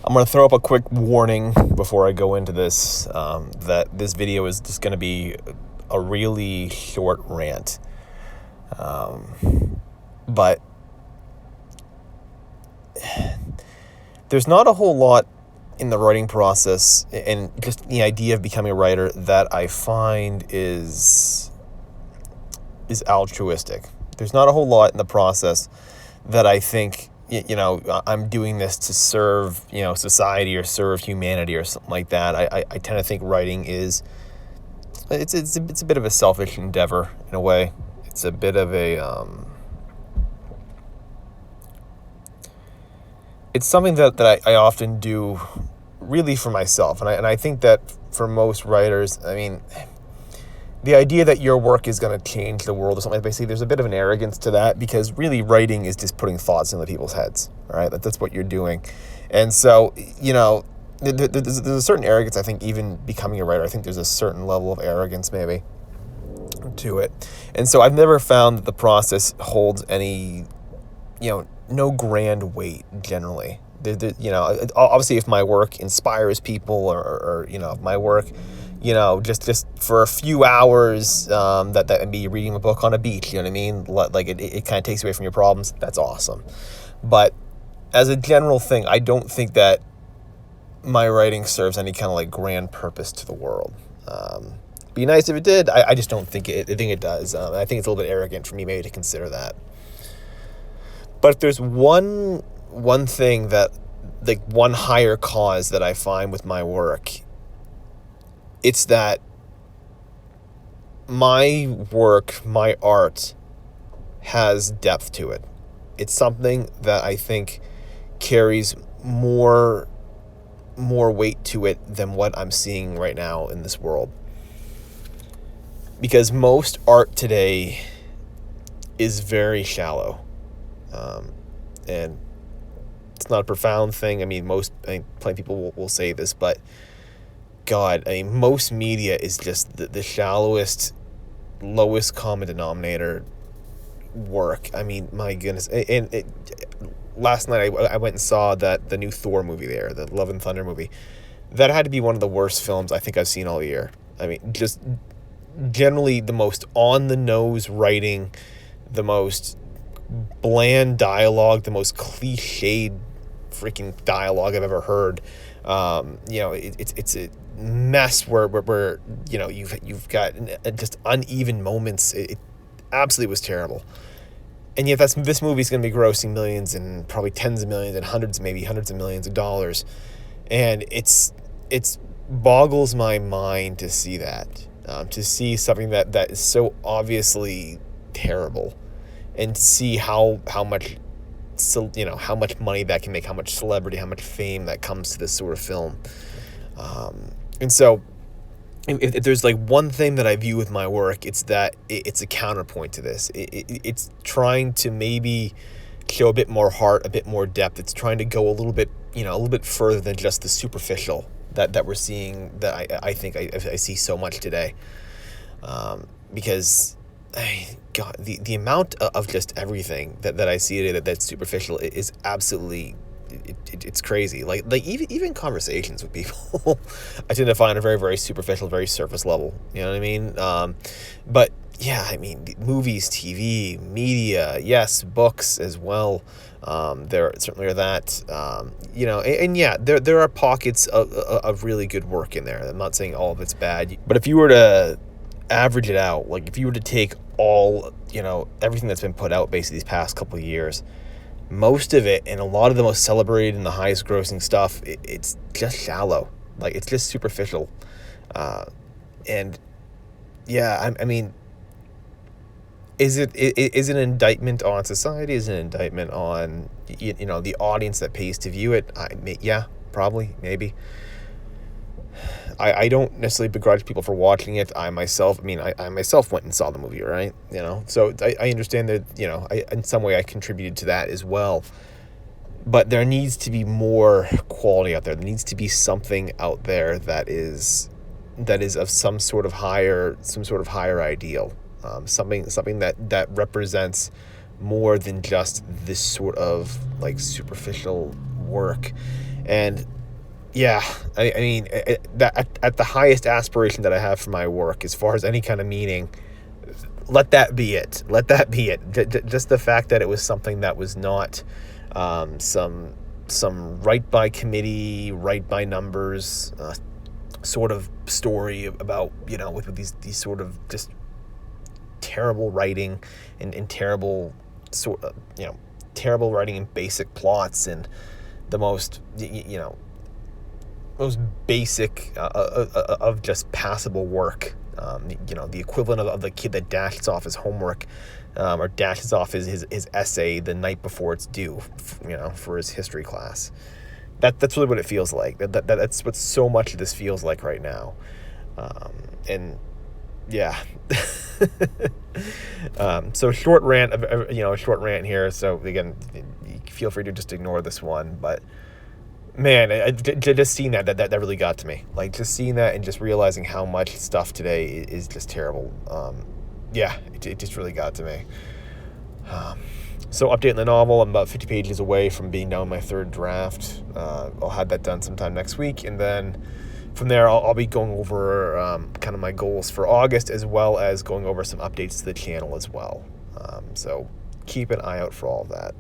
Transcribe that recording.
I'm going to throw up a quick warning before I go into this, that this video is just going to be a really short rant. But there's not a whole lot in the writing process and just the idea of becoming a writer that I find is altruistic. There's not a whole lot in the process that I think, I'm doing this to serve, society or serve humanity or something like that. I tend to think writing it's a bit of a selfish endeavor in a way. It's a bit of it's something that I often do really for myself. And I think that for most writers, the idea that your work is going to change the world or something, basically, there's a bit of an arrogance to that, because really writing is just putting thoughts into people's heads, all right? That's what you're doing. And so, there's a certain arrogance, I think, even becoming a writer. I think there's a certain level of arrogance, maybe, to it. And so I've never found that the process holds any, no grand weight, generally. Obviously, if my work inspires people or if my work, just for a few hours, that would be reading a book on a beach, you know what I mean? Like it kind of takes away from your problems. That's awesome. But as a general thing, I don't think that my writing serves any kind of like grand purpose to the world. Be nice if it did. I just don't think it. I think it does. I think it's a little bit arrogant for me maybe to consider that. But if there's one thing that, like, one higher cause that I find with my work, it's that my work, my art, has depth to it. It's something that I think carries more weight to it than what I'm seeing right now in this world. Because most art today is very shallow. And it's not a profound thing. Plenty of people will say this, but God, most media is just the shallowest, lowest common denominator work. My goodness. And last night I went and saw the new Thor movie there, the Love and Thunder movie. That had to be one of the worst films I think I've seen all year. Just generally the most on-the-nose writing, the most bland dialogue, the most cliched freaking dialogue I've ever heard. It's a mess where you've got just uneven moments. It absolutely was terrible. And yet this movie's going to be grossing millions and probably tens of millions and hundreds of millions of dollars. And it's boggles my mind to see that, to see something that is so obviously terrible, and see how much money that can make, how much celebrity, how much fame that comes to this sort of film. And so if there's like one thing that I view with my work, it's that it's a counterpoint to this. It's trying to maybe show a bit more heart, a bit more depth. It's trying to go a little bit further than just the superficial that we're seeing, that I think I see so much today. Because God, the amount of just everything that I see today that's superficial is absolutely, it's crazy. Like even conversations with people, I tend to find are very, very superficial, very surface level. You know what I mean? But yeah, movies, TV, media, yes, books as well. There certainly are that. And yeah, there are pockets of really good work in there. I'm not saying all of it's bad, but if you were to average it out, like if you were to take all, everything that's been put out basically these past couple of years, most of it, and a lot of the most celebrated and the highest grossing stuff, it's just shallow. Like, it's just superficial. And yeah, is it an indictment on society? Is it an indictment on, the audience that pays to view it? Yeah, probably, maybe. I don't necessarily begrudge people for watching it. I myself went and saw the movie, right? So I understand that, in some way I contributed to that as well. But there needs to be more quality out there. There needs to be something out there that is of some sort of higher ideal. Something that represents more than just this sort of like superficial work. And yeah, I mean, at the highest aspiration that I have for my work, as far as any kind of meaning, let that be it. Let that be it. Just the fact that it was something that was not some right by committee, right by numbers sort of story about, with these sort of just terrible writing and terrible terrible writing and basic plots and the most most basic of just passable work. The equivalent of the kid that dashes off his homework or dashes off his essay the night before it's due, for his history class. That's really what it feels like. That's what so much of this feels like right now. And yeah. So short rant here. So again, feel free to just ignore this one, but man, just seeing that really got to me. Like, just seeing that and just realizing how much stuff today is just terrible. It just really got to me. So updating the novel, I'm about 50 pages away from being done my third draft. I'll have that done sometime next week, and then from there I'll be going over kind of my goals for August, as well as going over some updates to the channel as well. So keep an eye out for all of that.